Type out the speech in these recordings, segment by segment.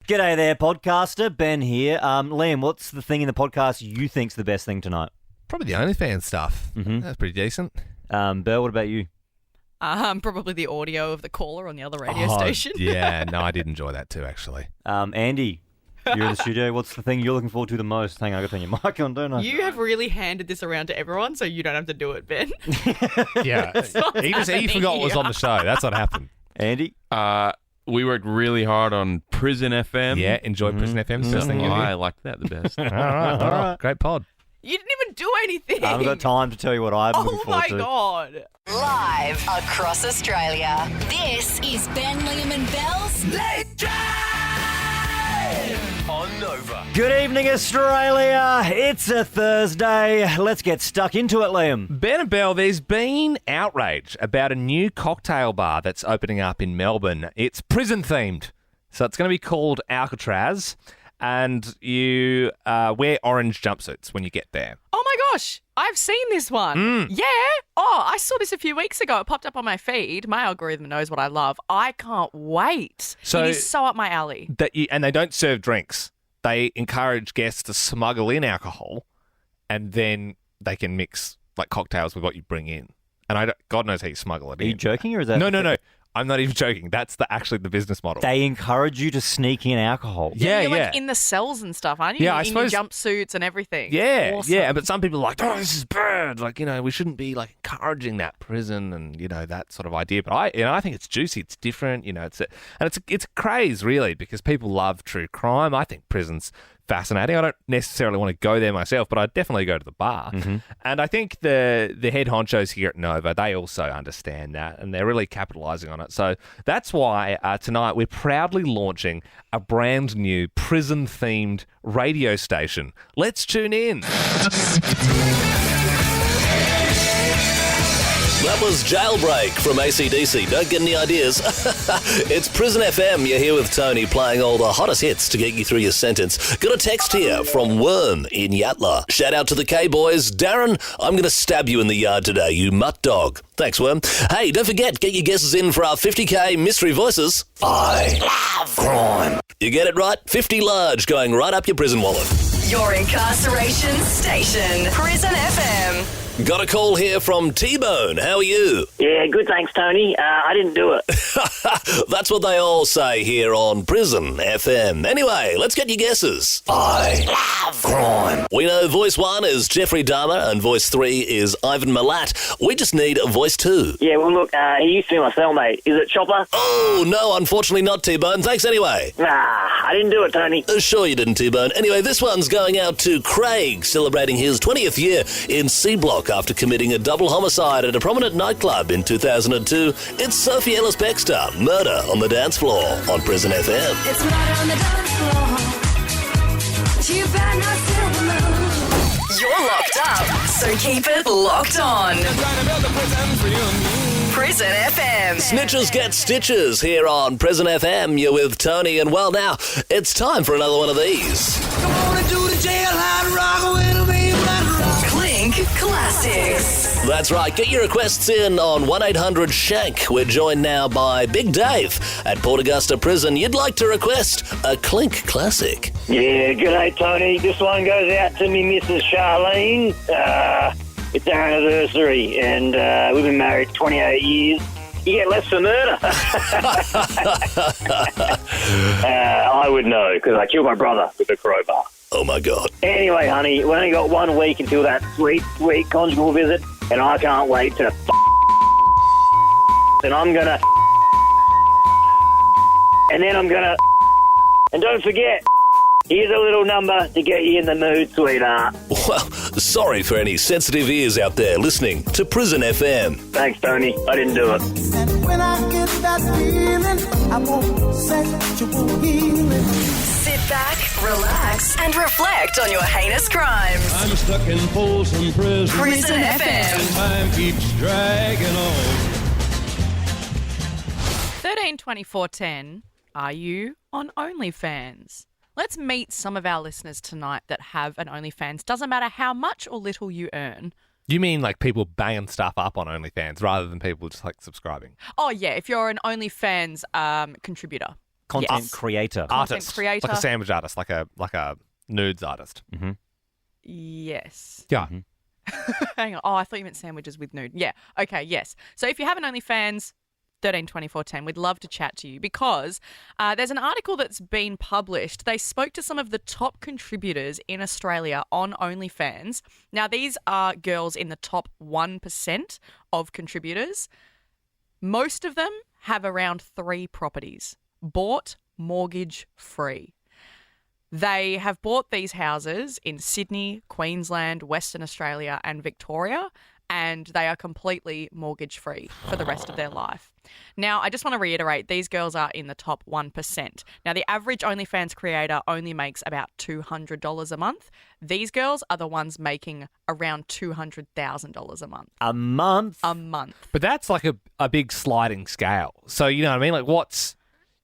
G'day there, podcaster. Ben here. Liam, what's the thing in the podcast you think's the best thing tonight? Probably the OnlyFans stuff. That's pretty decent. Belle, what about you? Probably the audio of the caller on the other radio station. Yeah, no, I did enjoy that too, actually. Andy, you're in the studio. What's the thing you're looking forward to the most? Hang on, I got to turn your mic on, don't I? You have really handed this around to everyone, so you don't have to do it, Ben. Yeah, he forgot what was on the show. That's what happened. Andy? We worked really hard on Prison FM. Yeah, enjoy Prison FM. Best thing you I hear. liked that the best. All right. Great pod. You didn't even do anything. I haven't got time to tell you what I'm looking Oh forward my to. God. Live across Australia. This is Ben, Liam and Belle's Late Drive On Nova. Good evening, Australia. It's a Thursday. Let's get stuck into it, Liam. Ben and Belle, there's been outrage about a new cocktail bar that's opening up in Melbourne. It's prison-themed. So it's going to be called Alcatraz, and you wear orange jumpsuits when you get there. Oh my gosh. I've seen this one. Yeah. Oh, I saw this a few weeks ago. It popped up on my feed. My algorithm knows what I love. I can't wait. So- it is so up my alley. And they don't serve drinks. They encourage guests to smuggle in alcohol, and then they can mix like cocktails with what you bring in. And God knows how you smuggle it Are in. you joking or is that... No. I'm not even joking. That's actually the business model. They encourage you to sneak in alcohol. Yeah, You're yeah. like in the cells and stuff, aren't you? Yeah, I in suppose- your jumpsuits and everything. Yeah, Awesome. yeah, but some people are like, oh, this is bad. Like, we shouldn't be like encouraging that prison and that sort of idea. But I think it's juicy. It's different. It's a craze really because people love true crime. I think prison's fascinating. I don't necessarily want to go there myself, but I definitely go to the bar. And I think the head honchos here at Nova, they also understand that, and they're really capitalising on it. So that's why tonight we're proudly launching a brand new prison-themed radio station. Let's tune in. That was Jailbreak from AC/DC. Don't get any ideas. It's Prison FM. You're here with Tony playing all the hottest hits to get you through your sentence. Got a text here from Worm in Yatla. Shout out to the K-boys. Darren, I'm going to stab you in the yard today, you mutt dog. Thanks, Worm. Hey, don't forget, get your guesses in for our 50K Mystery Voices. I love crime. You get it right? 50 large going right up your prison wallet. Your incarceration station. Prison FM. Got a call here from T-Bone. How are you? Yeah, good, thanks, Tony. I didn't do it. That's what they all say here on Prison FM. Anyway, let's get your guesses. I love crime. We know voice 1 is Jeffrey Dahmer and voice 3 is Ivan Milat. We just need a voice 2. Yeah, well, look, he used to be my cellmate. Is it Chopper? Oh, no, unfortunately not, T-Bone. Thanks anyway. Nah, I didn't do it, Tony. Sure you didn't, T-Bone. Anyway, this one's going out to Craig, celebrating his 20th year in C-Block after committing a double homicide at a prominent nightclub in 2002. It's Sophie Ellis Bextor, Murder on the Dance Floor on Prison FM. It's murder on the dance floor. You better not steal the moon. You're locked up, so keep it locked on. Prison FM. Snitches get stitches here on Prison FM. You're with Tony, and well, now it's time for another one of these. Clink Classics. That's right. Get your requests in on 1-800-SHANK. We're joined now by Big Dave at Port Augusta Prison. You'd like to request a Clink Classic. Yeah, g'day, Tony. This one goes out to me, Mrs. Charlene. It's our anniversary, and we've been married 28 years. You get less for murder. I would know, because I killed my brother with a crowbar. Oh, my God. Anyway, honey, we only got 1 week until that sweet, sweet conjugal visit, and I can't wait to and I'm gonna and then I'm gonna and don't forget, here's a little number to get you in the mood, sweetheart. Well, sorry for any sensitive ears out there listening to Prison FM. Thanks, Tony. I didn't do it. And when I get that feeling, I want sexual healing. Sit back, relax, and reflect on your heinous crimes. I'm stuck in Folsom Prison. Prison FM. Time keeps dragging on. 132410. Are you on OnlyFans? Let's meet some of our listeners tonight that have an OnlyFans. Doesn't matter how much or little you earn. You mean like people banging stuff up on OnlyFans rather than people just like subscribing? Oh, yeah, if you're an OnlyFans contributor. Content Yes. creator. Artist. creator. Like a sandwich artist, like a nudes artist. Yes. Yeah. Hang on. Oh, I thought you meant sandwiches with nude. Yeah. Okay. Yes. So if you have an OnlyFans, 13 24 10, we'd love to chat to you because there's an article that's been published. They spoke to some of the top contributors in Australia on OnlyFans. Now, these are girls in the top 1% of contributors. Most of them have around 3 properties, bought mortgage free. They have bought these houses in Sydney, Queensland, Western Australia, and Victoria, and they are completely mortgage free for the rest of their life. Now, I just want to reiterate, these girls are in the top 1%. Now, the average OnlyFans creator only makes about $200 a month. These girls are the ones making around $200,000 a month. A month? A month. But that's like a big sliding scale. So, you know what I mean? Like what's,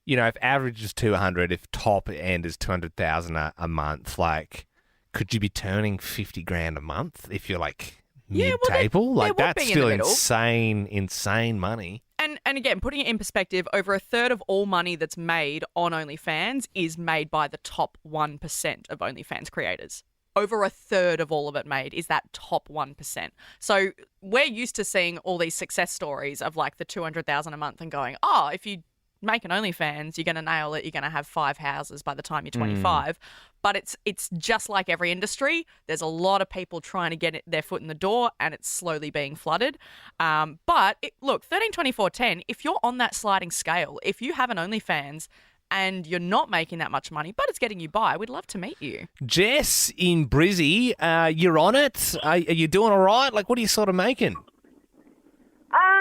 you know, if average is 200, if top end is 200,000 a month, like could you be turning 50 grand a month if you're like mid-table? there Like would that's be in the still middle. insane money. And again, putting it in perspective, over a third of all money that's made on OnlyFans is made by the top 1% of OnlyFans creators. Over a third of all of it made is that top 1%. So we're used to seeing all these success stories of like the 200,000 a month and going, oh, if you make an OnlyFans, you're going to nail it. You're going to have 5 houses by the time you're 25. But it's just like every industry. There's a lot of people trying to get their foot in the door, and it's slowly being flooded. Look, 13, 24, 10, if you're on that sliding scale, if you have an OnlyFans and you're not making that much money, but it's getting you by, we'd love to meet you. Jess in Brizzy, you're on it. Are you doing all right? Like what are you sort of making?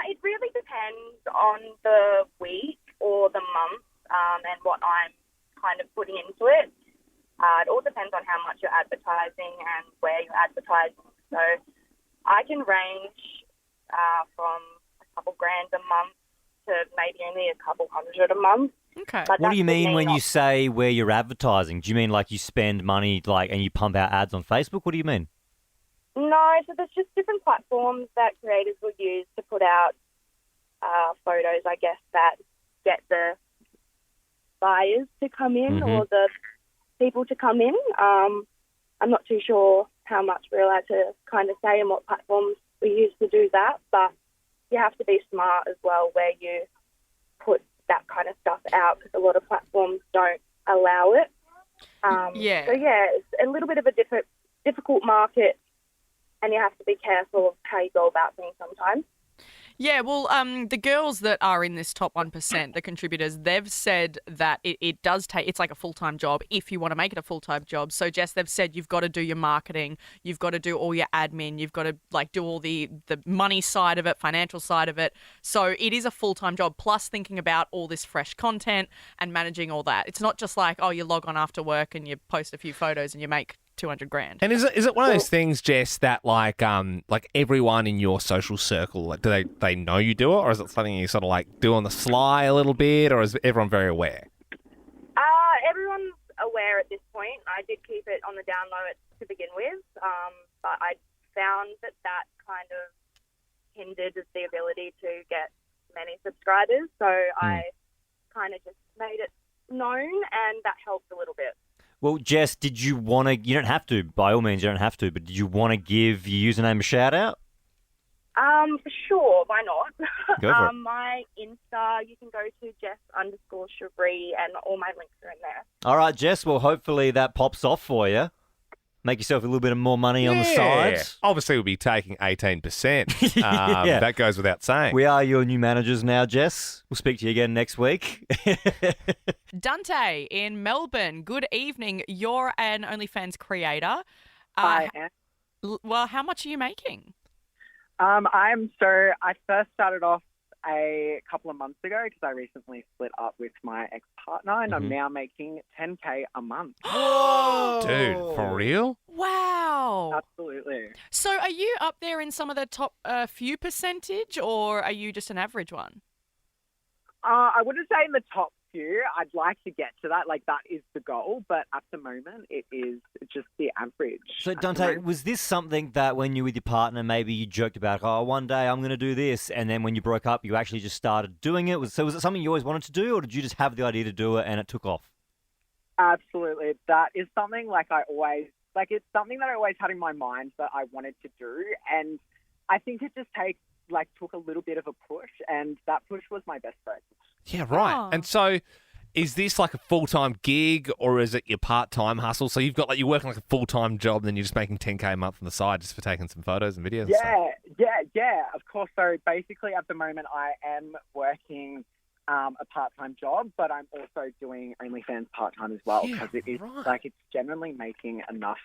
It really depends on the week or the month and what I'm kind of putting into it. It all depends on how much you're advertising and where you're advertising. So I can range from a couple grand a month to maybe only a couple hundred a month. Okay. But What do you that's the mean when main you say where you're advertising? Do you mean like you spend money and you pump out ads on Facebook? What do you mean? No, so there's just different platforms that creators will use to put out photos, I guess, that get the buyers to come in or the people to come in. I'm not too sure how much we're allowed to kind of say and what platforms we use to do that, but you have to be smart as well where you put that kind of stuff out because a lot of platforms don't allow it. So, it's a little bit of a difficult market, and you have to be careful of how you go about things sometimes. Yeah, well, the girls that are in this top 1%, the contributors, they've said that it does take, it's like a full-time job if you want to make it a full-time job. So, Jess, they've said you've got to do your marketing, you've got to do all your admin, you've got to like do all the money side of it, financial side of it. So it is a full-time job, plus thinking about all this fresh content and managing all that. It's not just like, oh, you log on after work and you post a few photos and you make 200 grand. And is it one of those things, Jess, that like everyone in your social circle, like, do they know you do it, or is it something you sort of like do on the sly a little bit, or is everyone very aware? Everyone's aware at this point. I did keep it on the down low to begin with, but I found that kind of hindered the ability to get many subscribers. So I kind of just made it known, and that helped a little bit. Well, Jess, did you want to, you don't have to, by all means you don't have to, but did you want to give your username a shout out? Sure, why not? Go for it. My Insta, you can go to Jess_Chevree, and all my links are in there. All right, Jess, well, hopefully that pops off for you. Make yourself a little bit of more money on the side. Obviously, we'll be taking 18%. Yeah. That goes without saying. We are your new managers now, Jess. We'll speak to you again next week. Dante in Melbourne, good evening. You're an OnlyFans creator. I Well, how much are you making? I first started off a couple of months ago because I recently split up with my ex-partner, and I'm now making $10K a month. Dude, for real? Wow. Absolutely. So are you up there in some of the top few percentage, or are you just an average one? I wouldn't say in the top few. I'd like to get to that. Like, that is the goal. But at the moment, it is just the average. So, at the Dante, moment. was this something that when you were with your partner, maybe you joked about, oh, one day I'm going to do this, and then when you broke up, you actually just started doing it? So was it something you always wanted to do, or did you just have the idea to do it and it took off? Absolutely. That is something it's something that I always had in my mind that I wanted to do. And I think it just took a little bit of a push, and that push was my best friend. Yeah, right. Oh. And so is this like a full-time gig, or is it your part-time hustle? So you've got you're working like a full-time job, and then you're just making $10K a month on the side just for taking some photos and videos and stuff? Yeah, of course. So basically at the moment I am working a part-time job, but I'm also doing OnlyFans part-time as well, because it is it's generally making enough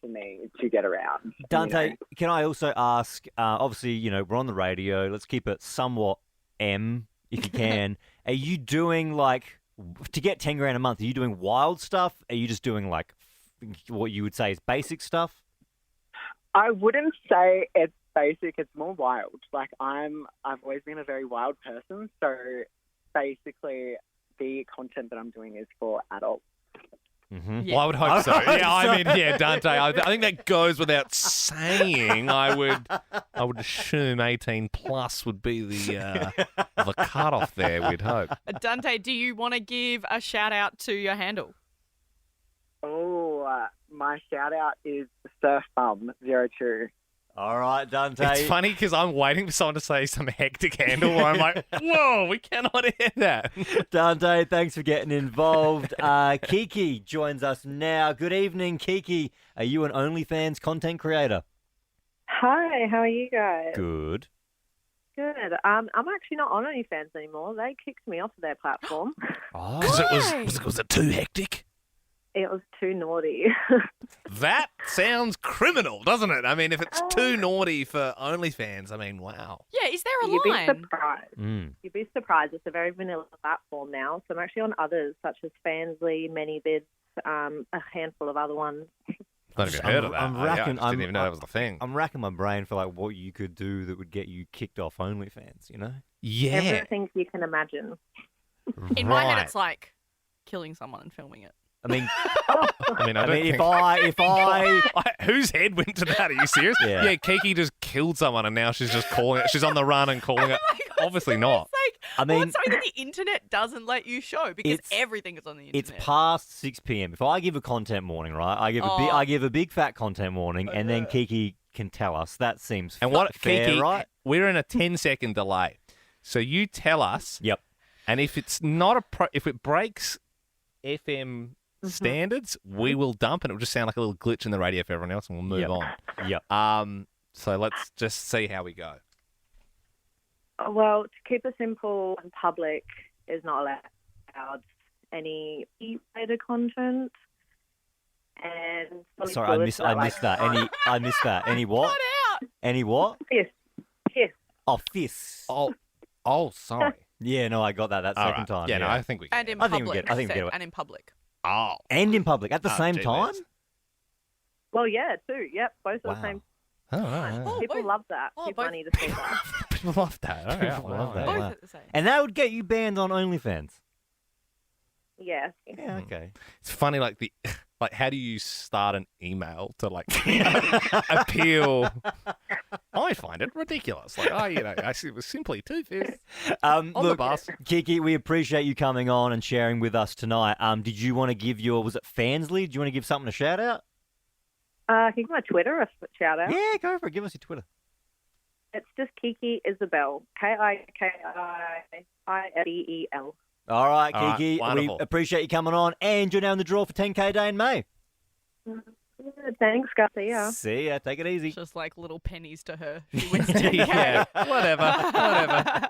for me to get around. Dante, can I also ask, obviously, we're on the radio, let's keep it somewhat M, if you can. Are you doing, to get 10 grand a month, are you doing wild stuff? Are you just doing, what you would say is basic stuff? I wouldn't say it's basic, it's more wild. I've always been a very wild person, so basically the content that I'm doing is for adults. Mm-hmm. Well, I would hope so. Yeah, Dante, I think that goes without saying. I would assume 18 plus would be the cutoff there, we'd hope. Dante, do you want to give a shout out to your handle? Oh, my shout out is SurfBum02. All right, Dante. It's funny because I'm waiting for someone to say some hectic handle where I'm like, whoa, we cannot hear that. Dante, thanks for getting involved. Kiki joins us now. Good evening, Kiki. Are you an OnlyFans content creator? Hi, how are you guys? Good. Good. I'm actually not on OnlyFans anymore. They kicked me off of their platform. Oh. Was it too hectic? It was too naughty. That sounds criminal, doesn't it? I mean, if it's too naughty for OnlyFans, wow. Yeah, is there a You'd line? be surprised. You'd be surprised. It's a very vanilla platform now. So I'm actually on others such as Fansly, ManyVids, a handful of other ones. I've never heard of that. I didn't even know that was the thing. I'm racking my brain for what you could do that would get you kicked off OnlyFans, Yeah. Everything you can imagine. In my head, it's like killing someone and filming it. I mean, I don't think... if I whose head went to that? Are you serious? Yeah. Kiki just killed someone and now she's just calling it. She's on the run and calling it. Obviously not. It's it's something that the internet doesn't let you show because everything is on the internet. It's past 6 p.m. If I give a content warning, right? I give a big fat content warning, and then Kiki can tell us. That seems fair, Kiki, right? We're in a 10-second delay, so you tell us. Yep. And if it's not if it breaks FM standards, we will dump, and it will just sound like a little glitch in the radio for everyone else, and we'll move on. Yep. So let's just see how we go. Well, to keep it simple and public is not allowed any e-related content. And sorry, I missed that. I missed that. Any what? Cut out. Any what? Fist. Oh, fists. Oh, sorry. Yeah, no, I got that All second right. time. Yeah, no, I think we can. And in I think we public. get- I think we said, get it. and in public. Oh. And in public at the same gee time? whiz. Well, yeah, too. Yep, both at the Wow. same Oh, time. right. People both- love that. oh, People both- need to see that. People love that. All right. People love that. Both Wow. at the same. And that would get you banned on OnlyFans. Yeah. Yeah, okay. It's funny, how do you start an email to appeal? I find it ridiculous. It was simply two fists on the Look, bus. Kiki, we appreciate you coming on and sharing with us tonight. Did you want to give was it Fansly? Do you want to give something a shout out? Can you give my Twitter a shout out? Yeah, go for it. Give us your Twitter. It's just Kiki Isabel. KIKIIBEL. All right, All right, Kiki, we wonderful. appreciate you coming on, and you're now in the draw for 10K Day in May. Thanks, guys. See ya. See ya. Take it easy. It's just like little pennies to her. She wins 10K. Yeah, whatever.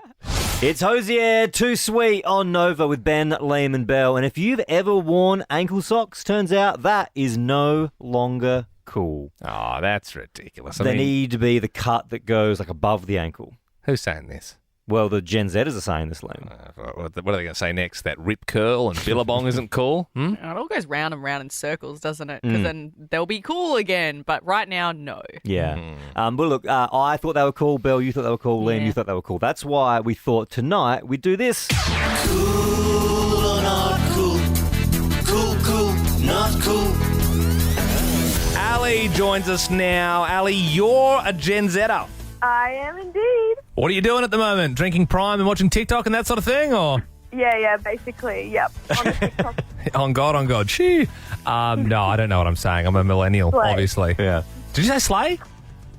It's Hosier Too Sweet on Nova with Ben, Liam and Bell. And if you've ever worn ankle socks, turns out that is no longer cool. Oh, that's ridiculous. They need to be the cut that goes above the ankle. Who's saying this? Well, the Gen Zers are saying this, Liam. What are they going to say next? That rip curl and billabong isn't cool? It all goes round and round in circles, doesn't it? Because then they'll be cool again. But right now, no. Yeah. But look, I thought they were cool. Belle, you thought they were cool. Liam, Yeah. you thought they were cool. That's why we thought tonight we'd do this. Cool on Ali joins us now. Ali, you're a Gen Zer. I am indeed. What are you doing at the moment? Drinking Prime and watching TikTok and that sort of thing, or? Yeah, basically, yep. On the TikTok. On God. Shoo. No, I don't know what I'm saying. I'm a millennial, Slay. obviously. Yeah. Did you say slay?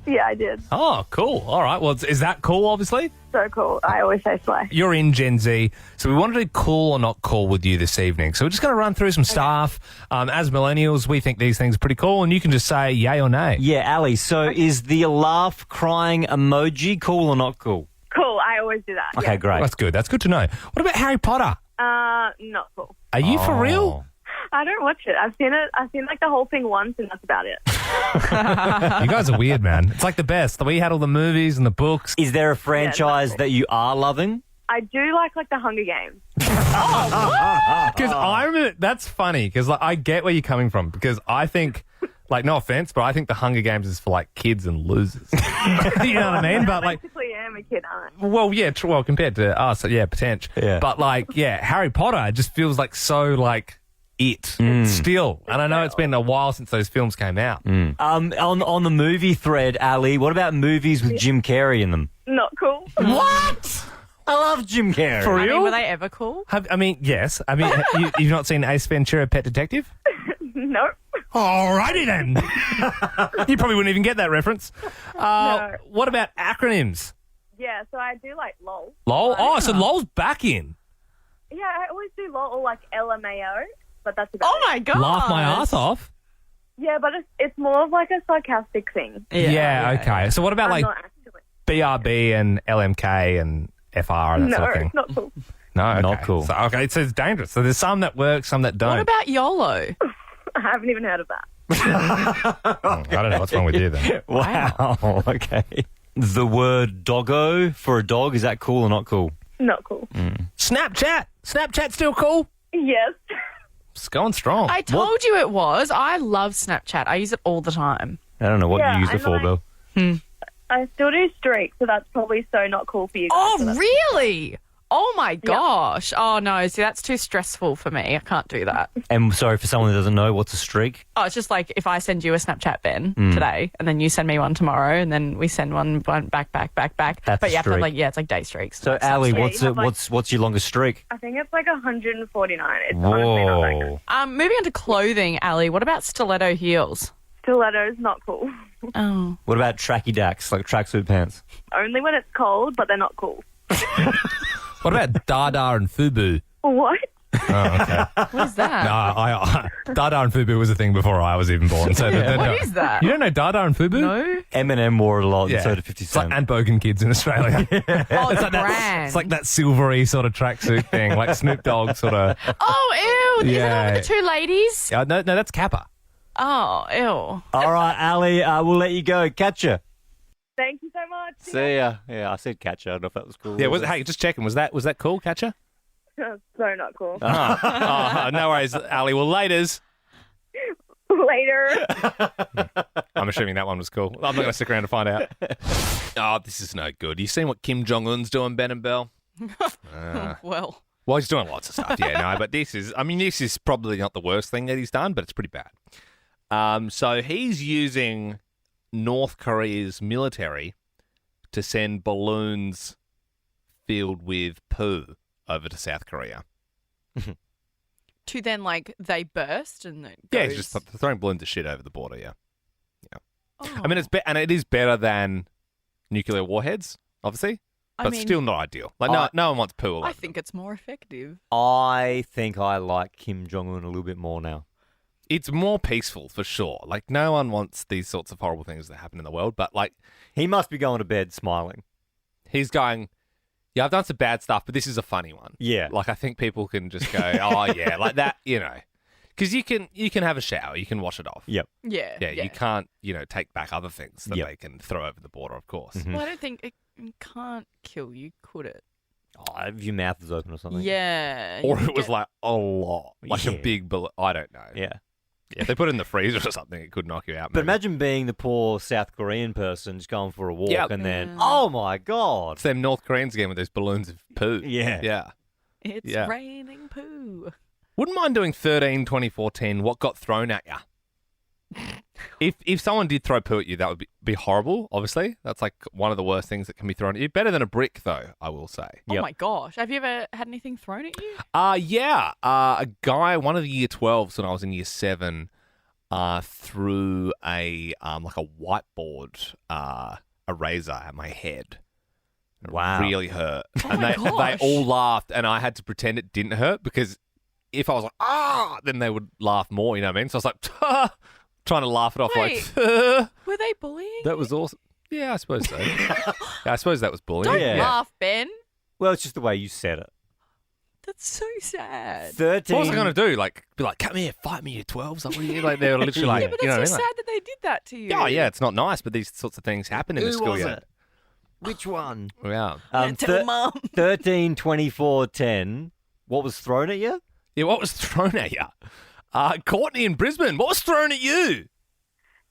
Yeah, I did. Oh, cool. All right. Well, is that cool, obviously? So cool. I always say slay. You're in Gen Z, so we wanted to do cool or not cool with you this evening. So we're just going to run through some stuff. As millennials, we think these things are pretty cool, and you can just say yay or nay. Yeah, Ali, so is the laugh crying emoji cool or not cool? Cool. I always do that. Okay, great. That's good. That's good to know. What about Harry Potter? Not cool. Are you for Oh. real? I don't watch it. I've seen like the whole thing once, and that's about it. You guys are weird, man. It's like the best. We had all the movies and the books. Is there a franchise that you are loving? I do like the Hunger Games. Because that's funny, because I get where you're coming from, because I think, like, no offense, but I think the Hunger Games is for, like, kids and losers. You know what I mean? But, like, Basically, am a kid, aren't I? well, yeah, well, compared to us, yeah, potential. Yeah. But, like, yeah, Harry Potter just feels like so, like, it still. And I know it's been a while since those films came out. On the movie thread, Ali, what about movies with Jim Carrey in them? Not cool. What? I love Jim Carrey. For I real? mean, were they ever cool? Yes. I mean, you've not seen Ace Ventura, Pet Detective? No. Alrighty then. You probably wouldn't even get that reference. No. What about acronyms? Yeah, so I do like LOL. LOL? Oh, so LOL's back in. Yeah, I always do LOL or like LMAO, but that's about Oh my god! Laugh my ass off. Yeah, but it's more of like a sarcastic thing. Yeah, okay. So what about I'm like not actually. BRB and LMK and FR and that No, sort of thing? it's not cool. No, okay. Not cool. So, okay, so it's dangerous. So there's some that work, some that don't. What about YOLO? I haven't even heard of that. I don't know what's wrong with you then. Wow. Okay. The word doggo for a dog, is that cool or not cool? Not cool. Snapchat. Snapchat's still cool. Yes. It's going strong. I told you it was. I love Snapchat. I use it all the time. I don't know what Yeah, you use it I for, know. Bill. I still do streaks, so that's probably so not cool for you guys. Oh, so that's- really? Oh my gosh. Oh no, see that's too stressful for me. I can't do that. And sorry, for someone who doesn't know, what's a streak? Oh, it's just like if I send you a Snapchat, Ben, today, and then you send me one tomorrow, and then we send one back. That's but a you have to streak. like, it's like day streaks. So, Ali, Yeah, what's you have, like- what's your longest streak? I think it's like 149. It's honestly not that good. Whoa. Moving on to clothing, Ali. What about stiletto heels? Stilettos, not cool. Oh, What about tracky dacks, like tracksuit pants? Only when it's cold, but they're not cool. What about Dada and Fubu? What? Oh, okay. what is that? No, Dada and Fubu was a thing before I was even born. So What is that? You don't know Dada and Fubu? No. Eminem wore it a lot, Yeah. and so did 50 It's like Cent. and Bogan Kids in Australia. Oh, it's a like that- brand. It's like that silvery sort of tracksuit thing, like Snoop Dogg sort of. Oh, ew! Is it the one with Yeah. the two ladies? No, that's Kappa. Oh, ew. All right, Ali, we'll let you go. Catch ya. Thank you so much. See ya. Yeah, I said catch ya. I don't know if that was cool. Yeah, hey, just checking. Was that cool, Catcher? So not cool. Oh, no worries, Ali. Well, laters. Later. I'm assuming that one was cool. I'm not going to stick around to find out. Oh, this is no good. You seen what Kim Jong Un's doing, Ben and Bell? Well, Well, he's doing lots of stuff, yeah, no, but this is probably not the worst thing that he's done, but it's pretty bad. So he's using North Korea's military to send balloons filled with poo over to South Korea. to then like they burst and it Yeah, goes... he's just throwing balloons of shit over the border, yeah. Oh. I mean, it is better than nuclear warheads, obviously, I but mean, still not ideal. Like, no one wants poo all over I think it's more effective. I think I like Kim Jong Un a little bit more now. It's more peaceful for sure. Like, no one wants these sorts of horrible things that happen in the world, but like, He must be going to bed smiling. he's going, yeah, I've done some bad stuff, but this is a funny one. Yeah. Like, I think people can just go, oh yeah, like that, you know, because you can have a shower, you can wash it off. Yep. Yeah. Yeah, you can't, take back other things that Yep. they can throw over the border, of course. Mhm. Well, I don't think it can't kill you, could it? Oh, if your mouth is open or something. Yeah. Or you it was get- like a lot, like a Yeah. big bullet. I don't know. Yeah. Yeah, if they put it in the freezer or something, it could knock you out. But maybe. imagine being the poor South Korean person just going for a walk Yep. and then, Yeah. oh my God. It's them North Koreans again with those balloons of poo. Yeah. Yeah. It's Yeah. raining poo. Wouldn't mind doing 13, 24, 10, what got thrown at ya? If someone did throw poo at you, that would be horrible, obviously. That's like one of the worst things that can be thrown at you. Better than a brick, though, I will say. Oh my gosh. Have you ever had anything thrown at you? Yeah. A guy, one of the year 12s when I was in year 7, threw a like a whiteboard eraser at my head. It Wow. really hurt. Oh and my they gosh. all laughed, and I had to pretend it didn't hurt because if I was like, then they would laugh more, you know what I mean? So I was like, trying to laugh it off Wait. like, Were they bullying? that was awesome. Yeah, I suppose so. Yeah, I suppose that was bullying. Don't Yeah. laugh, Ben. Well, it's just the way you said it. That's so sad. 13. What was I going to do? Like, be like, come here, fight me, you 12s. Like, what are you? Like, they were literally like, Yeah, but you know that's what so I mean? sad that they did that to you. Like, oh, yeah, it's not nice, but these sorts of things happen in the Who school was year. it? Which one? Yeah. Tell Mum. 13, 24, 10. What was thrown at you? Yeah, what was thrown at you? Courtney in Brisbane, what was thrown at you?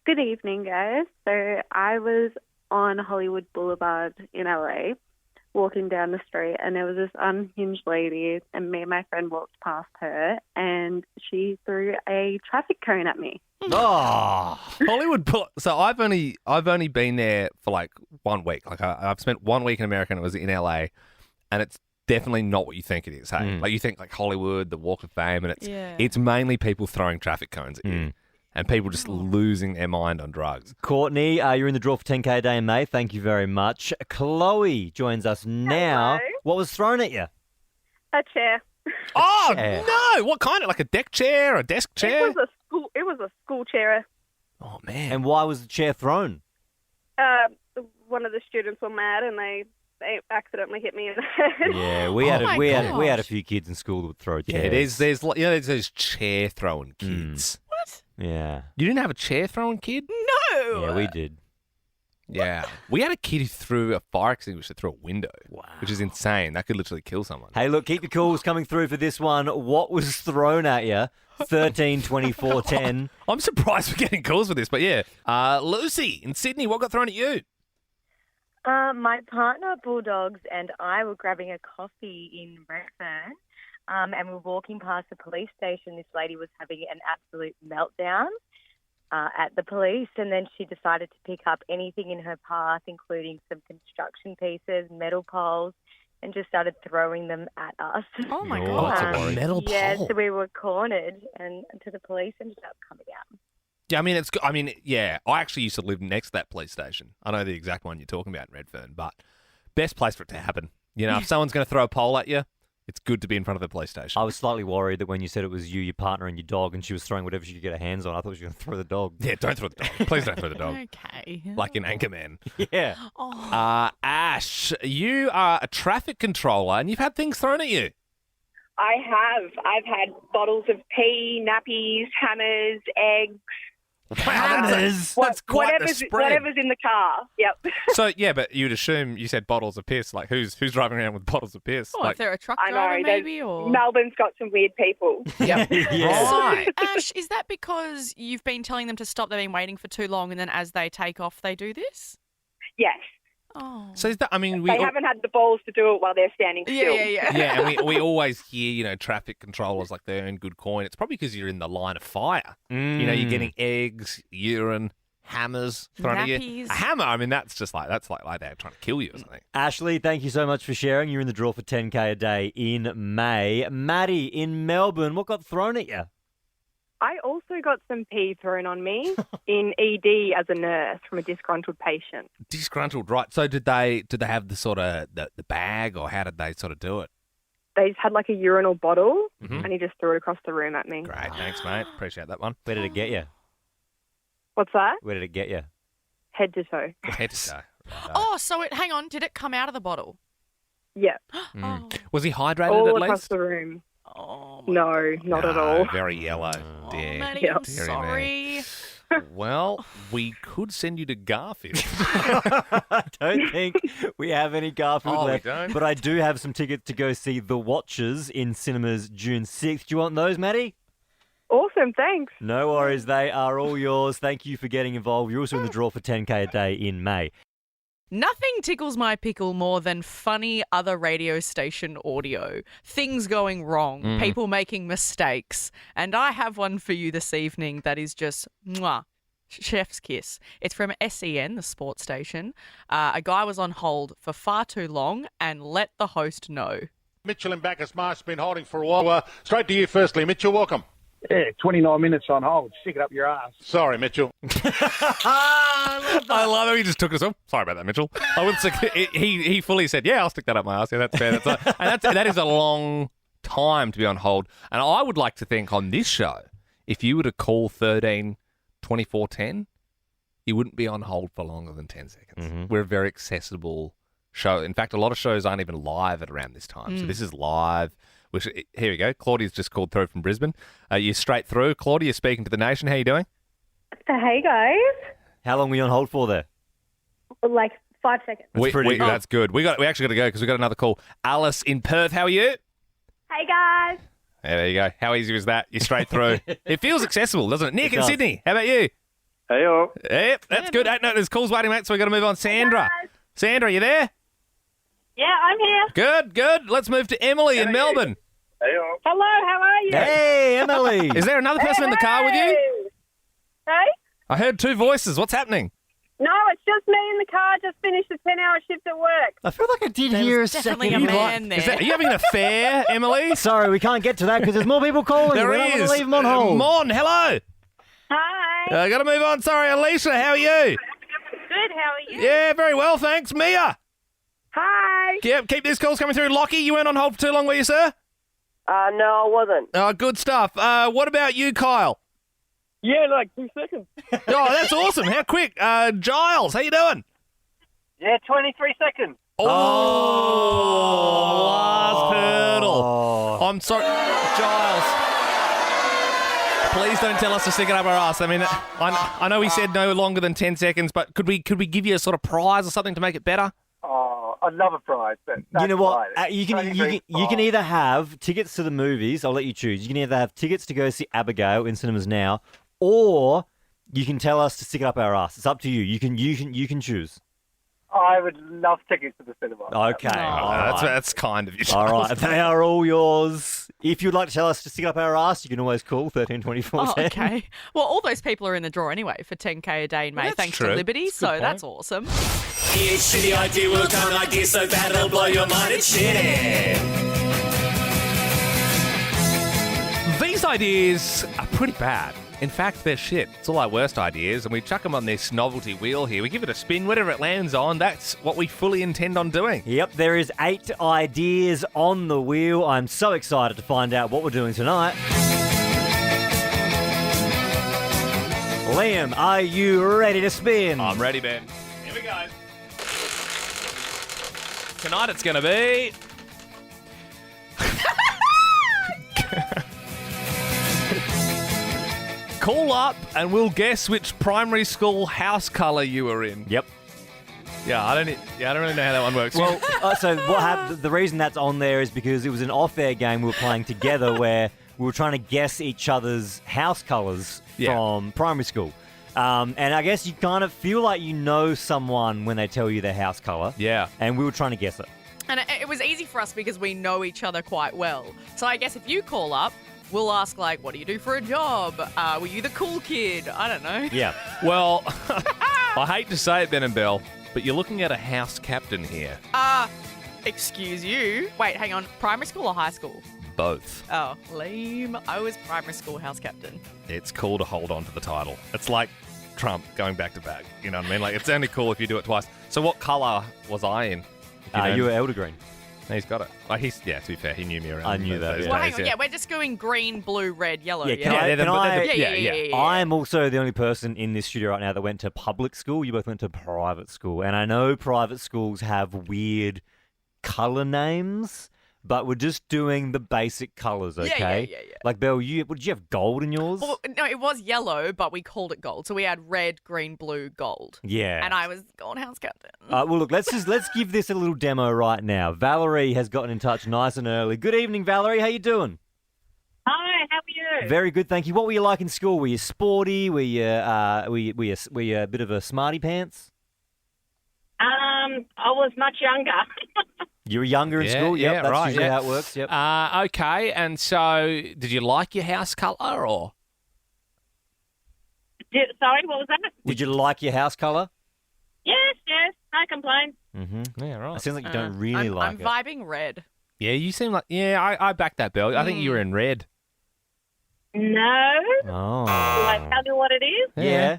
Good evening, guys. So I was on Hollywood Boulevard in LA, walking down the street, and there was this unhinged lady, and me and my friend walked past her, and she threw a traffic cone at me. Oh. Hollywood. So I've only been there for like 1 week. Like I've spent 1 week in America, and it was in LA, and it's definitely not what you think it is. Hey, like you think like Hollywood, the Walk of Fame, and it's mainly people throwing traffic cones at you. And people just losing their mind on drugs. Courtney, you're in the draw for 10K a day in May. Thank you very much. Chloe joins us now. Hello. What was thrown at you? A chair. Oh chair. no! What kind of like a deck chair, a desk chair? It was a school chair. Oh man! And why was the chair thrown? One of the students were mad, and they accidentally hit me in the head. Yeah, we Oh my we had a gosh. few kids in school that would throw chairs. Yeah, there's those chair throwing kids. What? Yeah. You didn't have a chair throwing kid? No. Yeah, we did. Yeah, we had a kid who threw a fire extinguisher through a window. Wow. Which is insane. That could literally kill someone. Hey, look, keep your calls coming through for this one. What was thrown at you? 13, 24, 10. I'm surprised we're getting calls for this, but yeah. Lucy in Sydney, what got thrown at you? My partner, Bulldogs, and I were grabbing a coffee in Redfern, and we were walking past the police station. This lady was having an absolute meltdown at the police, and then she decided to pick up anything in her path, including some construction pieces, metal poles, and just started throwing them at us. Oh my Oh, god. that's a worry. Metal Yeah, pole. so we were cornered, and until the police ended up coming out. Yeah, yeah, I actually used to live next to that police station. I know the exact one you're talking about in Redfern, but best place for it to happen. You know, if someone's going to throw a pole at you, it's good to be in front of the police station. I was slightly worried that when you said it was you, your partner, and your dog, and she was throwing whatever she could get her hands on, I thought she was going to throw the dog. Yeah, don't throw the dog. Please don't throw the dog. Okay. Like in Anchorman. Yeah. Oh. Ash, you are a traffic controller and you've had things thrown at you. I have. I've had bottles of pee, nappies, hammers, eggs. Wow, that's quite the whatever's, spread. whatever's in the car. Yep. So, yeah, but you'd assume you said bottles of piss. Like, who's driving around with bottles of piss? Oh, like, if they're a truck I driver, know. maybe, or Melbourne's got some weird people. yeah. Yeah. Right. Ash, is that because you've been telling them to stop? They've been waiting for too long, and then as they take off, they do this? Yes. Oh. So is that, I mean, we They haven't had the balls to do it while they're standing still. Yeah. yeah, and we always hear, you know, traffic controllers like they earn good coin. It's probably because you're in the line of fire. You know, you're getting eggs, urine, hammers thrown at you. Nappies. A hammer, I mean, that's like they're trying to kill you or something. Ashley, thank you so much for sharing. You're in the draw for 10K a day in May. Maddie in Melbourne, what got thrown at you? I also got some pee thrown on me in ED as a nurse from a disgruntled patient. Disgruntled, right? So did they have the sort of the bag, or how did they sort of do it? They just had like a urinal bottle, Mhm. and he just threw it across the room at me. Great, thanks, mate. Appreciate that one. Where did it get you? What's that? Where did it get you? Head to toe. Head to toe. Oh, so hang on. Did it come out of the bottle? Yeah. Oh. Was he hydrated All at across least? the room. Oh. No, not at all. Very yellow. Oh, Dear. Maddie, Yep. I'm Deary sorry. Well, we could send you to Garfield. I don't think we have any Garfield Oh, we left, don't? but I do have some tickets to go see The Watchers in cinemas June 6th. Do you want those, Maddie? Awesome, thanks. No worries, they are all yours. Thank you for getting involved. You're also in the draw for 10K a day in May. Nothing tickles my pickle more than funny other radio station audio. Things going wrong, people making mistakes. And I have one for you this evening that is just mwah, chef's kiss. It's from SEN, the sports station. A guy was on hold for far too long and let the host know. Mitchell and Bacchus Marsh been holding for a while. Straight to you firstly, Mitchell. Welcome. Yeah, 29 minutes on hold. Stick it up your ass. Sorry, Mitchell. I love how he just took us off. Sorry about that, Mitchell. I would say he fully said, "Yeah, I'll stick that up my ass." Yeah, that's fair. That is a long time to be on hold. And I would like to think on this show, if you were to call 13 24 10, you wouldn't be on hold for longer than 10 seconds. We're a very accessible show. In fact, a lot of shows aren't even live at around this time. So this is live. Here we go. Claudia's just called through from Brisbane. You're straight through. Claudia, you're speaking to the nation. How you doing? Hey, guys. How long were you on hold for there? Like 5 seconds. That's good. We actually got to go because we got another call. Alice in Perth. How are you? Hey, guys. There you go. How easy was that? You're straight through. It feels accessible, doesn't it? Nick in Sydney. How about you? Hey, Yep, that's good. No, there's calls waiting, mate, so we've got to move on. Sandra. Sandra, you there? Yeah, I'm here. Good. Let's move to Emily in Melbourne. Hello, how are you? Hey, Emily. Is there another person in the car with you? Hey? I heard two voices. What's happening? No, it's just me in the car. Just finished a 10-hour shift at work. I feel like I did hear a second. Definitely a man there. Are you having an affair, Emily? Sorry, we can't get to that because there's more people calling. There we don't want is. to leave them on hold. Mon, hello. Hi. Got to move on. Sorry, Alicia, how are you? Good, how are you? Yeah, very well, thanks. Mia. Hi. Yep, keep these calls coming through. Lockie, you weren't on hold for too long, were you, sir? No, I wasn't. Good stuff. What about you, Kyle? Yeah, like 2 seconds. Oh, that's awesome. How quick? Giles, how you doing? Yeah, 23 seconds. Oh, last hurdle. I'm sorry, Giles. Please don't tell us to stick it up our ass. I mean, I know we said no longer than 10 seconds, but could we give you a sort of prize or something to make it better? Oh, I'd love a prize. But You know what? You can either have tickets to the movies. I'll let you choose. You can either have tickets to go see Abigail in cinemas now, or you can tell us to stick it up our ass. It's up to you. You can choose. I would love tickets to the cinema. Okay. That's kind of you. All right. They are all yours. If you'd like to tell us to stick up our ass, you can always call 1324. Oh, okay. Well, all those people are in the draw anyway for 10K a day in May, That's thanks true. to Liberty. That's a good So point. that's awesome. It's shitty idea will come an idea so bad it'll blow your mind. It's shitty. These ideas are pretty bad. In fact, they're shit. It's all our worst ideas, and we chuck them on this novelty wheel here. We give it a spin. Whatever it lands on, that's what we fully intend on doing. Yep, there is 8 ideas on the wheel. I'm so excited to find out what we're doing tonight. Liam, are you ready to spin? I'm ready, Ben. Here we go. Tonight it's going to be... Call up and we'll guess which primary school house colour you were in. Yep. Yeah, I don't really know how that one works. Well, so what happened? The reason that's on there is because it was an off-air game we were playing together where we were trying to guess each other's house colours from primary school. And I guess you kind of feel like you know someone when they tell you their house colour. Yeah. And we were trying to guess it. And it was easy for us because we know each other quite well. So I guess if you call up, we'll ask, like, what do you do for a job? Were you the cool kid? I don't know. Yeah. Well, I hate to say it, Ben and Bell, but you're looking at a house captain here. Excuse you. Wait, hang on. Primary school or high school? Both. Oh, lame. I was primary school house captain. It's cool to hold on to the title. It's like Trump going back to back. You know what I mean? Like, it's only cool if you do it twice. So what colour was I in? You were Elder Green. He's got it. Like to be fair, he knew me around. I knew that, those yeah. Well, days, hang on. Yeah, we're just going green, blue, red, yellow. Yeah, Yeah, can I? yeah. I'm also the only person in this studio right now that went to public school. You both went to private school. And I know private schools have weird colour names, but we're just doing the basic colours, okay? Yeah. Like, Belle, did you have gold in yours? Well, no, it was yellow, but we called it gold. So we had red, green, blue, gold. Yeah. And I was gold house captain. Well, look, let's give this a little demo right now. Valerie has gotten in touch nice and early. Good evening, Valerie. How you doing? Hi, how are you? Very good, thank you. What were you like in school? Were you sporty? Were you a bit of a smarty pants? I was much younger. You were younger in school? Yep, that's usually how it works. Yep. Okay, and so did you like your house colour or? Sorry, what was that? Did you like your house colour? Yes, no complaints. Mm-hmm. Yeah, right. It sounds like you don't really I'm like it. vibing red. Yeah, you seem like... Yeah, I back that, Belle. I think you were in red. No. Oh. Will I tell you what it is? Yeah.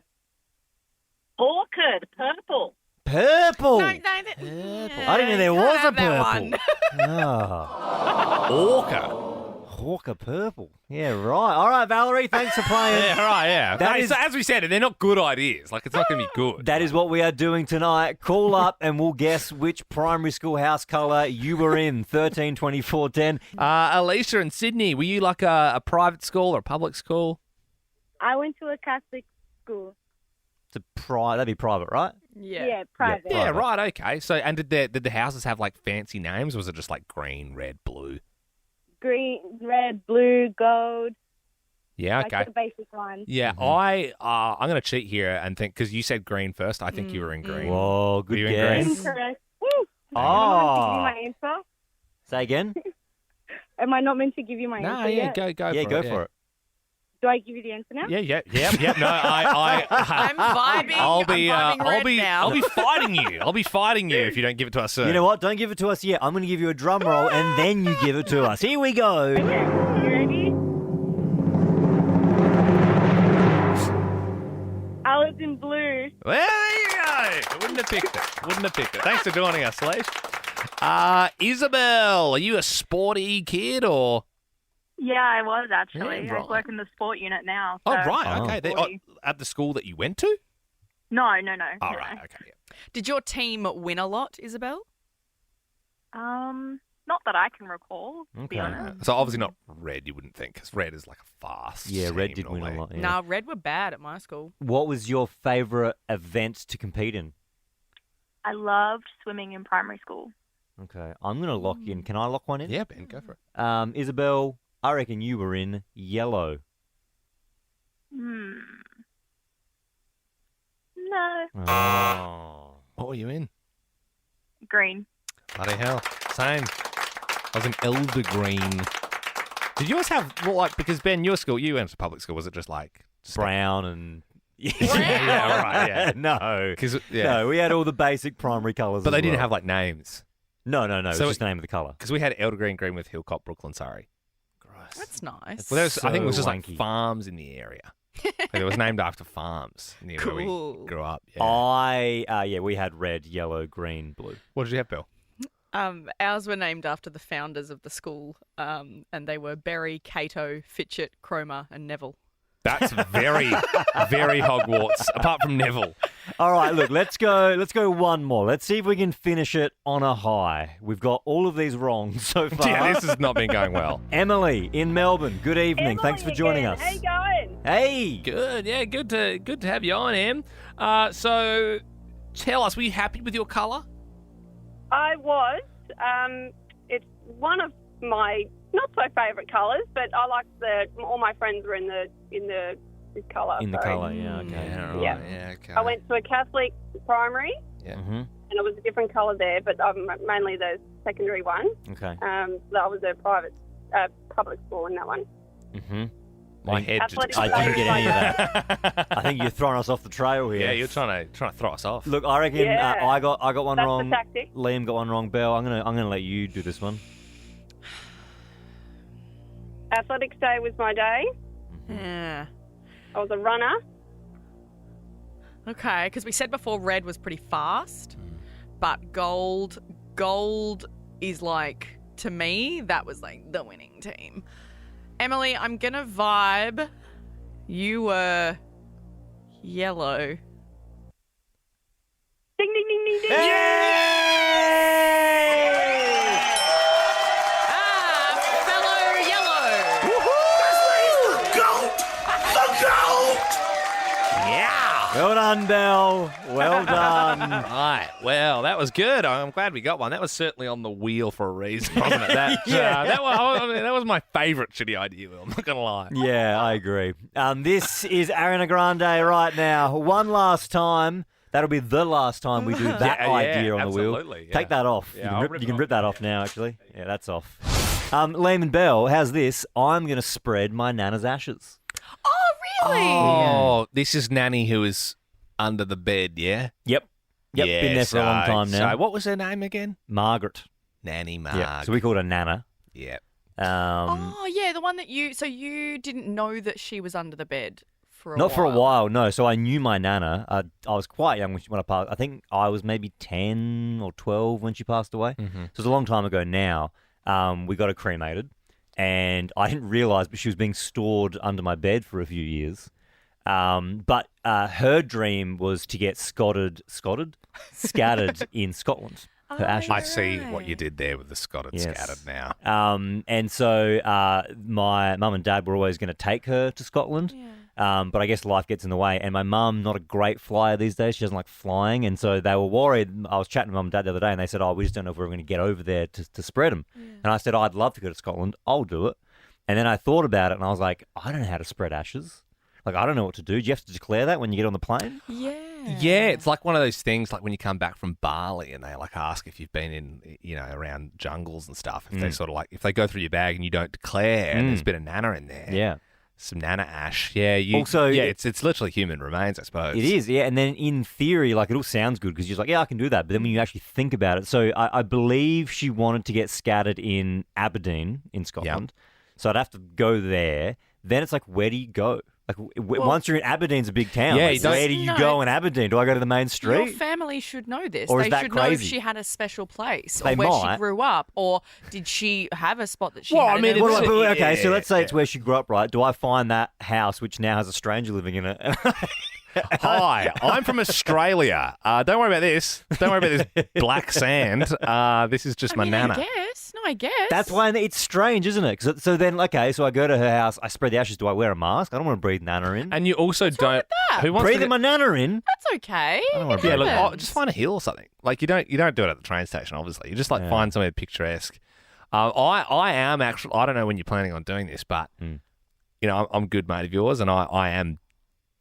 Orchid, purple. Purple. No, Purple. I didn't know there was a purple. Orca. Hawker purple. Yeah, right. All right, Valerie, thanks for playing. Yeah, right, yeah. That No, is- so as we said, they're not good ideas. Like, it's not going to be good. That is what we are doing tonight. Call up and we'll guess which primary school house colour you were in. 13 24 10. Alicia in Sydney, were you like a private school or a public school? I went to a Catholic school. It's that'd be private, right? Yeah, private. Yeah, right, okay. So, and did the houses have like fancy names? Or was it just like green, red, blue? Green, red, blue, gold. Yeah, okay. Like the basic ones. Yeah, Mm-hmm. I'm going to cheat here and think, because you said green first, I think you were in green. Whoa, good Were you in guess. green? Incorrect. Woo! Oh. Am I not meant to give you my answer? Say again? Am I not meant to give you my No, answer yeah, yet? go Yeah, for go it. for it. Do I give you the answer now? Yeah. No, I'm vibing. I'll be I'm vibing red now. I'll be fighting you. I'll be fighting you if you don't give it to us soon. You know what? Don't give it to us yet. I'm going to give you a drum roll and then you give it to us. Here we go. You ready? I was in blue. Well, there you go. Wouldn't have picked it. Thanks for joining us, Leash. Isabel, are you a sporty kid or? Yeah, I was actually. Yeah, I right. work in the sport unit now. Oh, so right. I'm Okay. sporty. At the school that you went to? No. Oh, no. right. Okay. Did your team win a lot, Isabel? Not that I can recall, to be honest. So obviously not red, you wouldn't think, because red is like a fast. Yeah, red team did win a normally. lot. Yeah. Nah, red were bad at my school. What was your favourite event to compete in? I loved swimming in primary school. Okay, I'm going to lock in. Can I lock one in? Yeah, Ben, go for it. Isabel, I reckon you were in yellow. No. Oh. What were you in? Green. Bloody hell. Same. I was in elder green. Did you always have, well, like, because Ben, your school, you went to public school, was it just like brown and... yeah, right, yeah. No. Yeah. No, we had all the basic primary colours But as they didn't well. have like names. No. It's So just the name of the colour. Because we had elder green, green with Hillcop, Brooklyn, Surrey. That's nice. Well, I think it was just wanky. like farms in the area. Like, it was named after farms near where Cool. we grew up. Yeah. We had red, yellow, green, blue. What did you have, Bill? Ours were named after the founders of the school, and they were Berry, Cato, Fitchett, Cromer, and Neville. That's very, very Hogwarts, apart from Neville. All right, look, let's go one more. Let's see if we can finish it on a high. We've got all of these wrong so far. Yeah, this has not been going well. Emily in Melbourne, good evening. Thanks for joining us. How you going? Hey. Good, yeah, good to have you on, Em. So, tell us, were you happy with your colour? I was. It's one of my not so favourite colours, but I like all my friends were in this colour. In the so, colour, yeah, okay. Yeah, right, Yeah. yeah, okay. I went to a Catholic primary, Yeah. Mm-hmm. and it was a different colour there, but mainly the secondary one. Okay. That was a public school in that one. Mm-hmm. My head Athletic I didn't get any of Like that. I think you're throwing us off the trail here. Yeah, you're trying to throw us off. Look, I reckon Yeah. I got one That's wrong. the tactic. Liam got one wrong. Belle, I'm gonna let you do this one. Athletics day was my day. Yeah. I was a runner. Okay, because we said before red was pretty fast, but gold is like, to me, that was like the winning team. Emily, I'm going to vibe. You were yellow. Ding, ding, ding, ding, ding. Fellow yellow. Yeah. Well done, Belle. Well done. Right. Well, that was good. I'm glad we got one. That was certainly on the wheel for a reason, wasn't it? That was my favourite shitty idea. I'm not gonna lie. Yeah, I agree. This is Ariana Grande right now. One last time. That'll be the last time we do that idea on the wheel. absolutely, yeah. Take that off. Yeah, you I'll can rip you it can rip off. that off now, actually. Yeah, that's off. Liam and Bell, how's this? I'm going to spread my Nana's ashes. Oh, really? Oh, this is Nanny who is under the bed, yeah? Yep. Yep, Yeah, been there for a long time now. So what was her name again? Margaret. Nanny Marg. Yeah, so we called her Nana. Yep. Oh, yeah, the one that so you didn't know that she was under the bed for a while. Not for a while, no. So I knew my Nana. I was quite young when I passed. I think I was maybe 10 or 12 when she passed away. Mhm. So it was a long time ago now. We got her cremated, and I didn't realise, but she was being stored under my bed for a few years. But her dream was to get scattered in Scotland. Her ashes. I see what you did there with the scattered scattered now. And so my mum and dad were always going to take her to Scotland. But I guess life gets in the way. And my mum, not a great flyer these days. She doesn't like flying. And so they were worried. I was chatting to mum and dad the other day, and they said, we just don't know if we're going to get over there to spread them. And I said, I'd love to go to Scotland. I'll do it. And then I thought about it, and I was like, I don't know how to spread ashes. Like, I don't know what to do. Do you have to declare that when you get on the plane? Yeah, it's like one of those things like when you come back from Bali and they like ask if you've been in, around jungles and stuff. If they sort of like, if they go through your bag and you don't declare and there's a bit of Nana in there. Yeah. Some Nana ash. Yeah. Also, it's literally human remains, I suppose. It is, yeah. And then in theory, like, it all sounds good because you're like, yeah, I can do that. But then when you actually think about it, so I believe she wanted to get scattered in Aberdeen in Scotland. So I'd have to go there. Then it's like, where do you go? Like, once you're in Aberdeen's a big town. Yeah, like, where do you go in Aberdeen? Do I go to the main Your street? family should know this. Or is they that should know if crazy? she had a special place They or where might. she grew up, or did she have a spot that she Well, had I mean, in her it's- life? Okay, so let's say it's where she grew up, right? Do I find that house which now has a stranger living in it? Hi, I'm from Australia. Don't worry about this. Don't worry about this black sand. This is just my Nana. I guess. That's why it's strange, isn't it? So then, okay, so I go to her house, I spread the ashes. Do I wear a mask? I don't want to breathe Nana in. And you also don't. Who wants breathing to my Nana in? That's okay. Yeah, look, just find a hill or something. Like you don't do it at the train station, obviously. You just like find somewhere picturesque. I am actually. I don't know when you're planning on doing this, but I'm a good mate of yours, and I am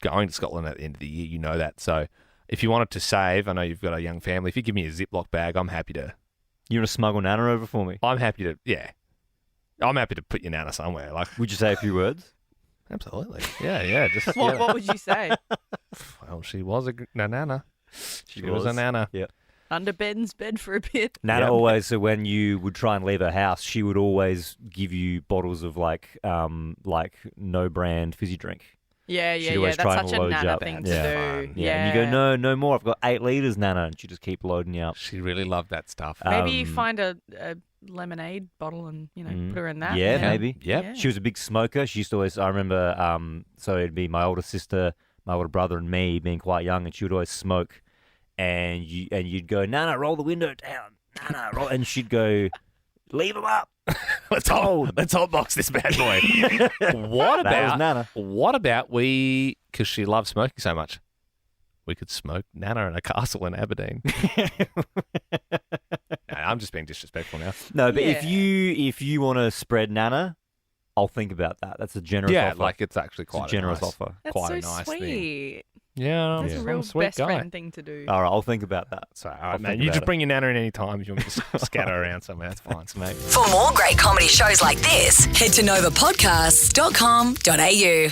going to Scotland at the end of the year. You know that. So if you wanted to save, I know you've got a young family. If you give me a Ziploc bag, I'm happy to. You want to smuggle Nana over for me? I'm happy to. Yeah, I'm happy to put your Nana somewhere. Like, would you say a few words? Absolutely. Yeah. Just What would you say? Well, she was a Nana. She was a Nana. Yeah. Under Ben's bed for a bit. Nana always, so when you would try and leave her house, she would always give you bottles of like no brand fizzy drink. Yeah. She'd always That's try and such a load you Nana up. thing to Yeah. do. Yeah. And you go, no more. I've got 8 litres, Nana. And she just keep loading you up. She really loved that stuff. Maybe you find a lemonade bottle and put her in that. Yeah, maybe. Yeah. She was a big smoker. She used to always, I remember, so it'd be my older sister, my older brother, and me being quite young, and she would always smoke. And you'd go, Nana, roll the window down. Nana, roll. And she'd go, leave them up. Let's hotbox this bad boy. What That was about Nana. What about we? Because she loves smoking so much, we could smoke Nana in a castle in Aberdeen. No, I'm just being disrespectful now. No, but if you want to spread Nana, I'll think about that. That's a generous offer. like it's actually It's quite a generous nice, offer. That's quite so a nice sweet. thing. Yeah, That's a I'm real sweet best guy. friend thing to do. All right, I'll think about that. So, all I'll right, man, think you about just it. bring your Nana in any time if you want me to scatter around somewhere. That's fine. Mate. For more great comedy shows like this, head to novapodcasts.com.au.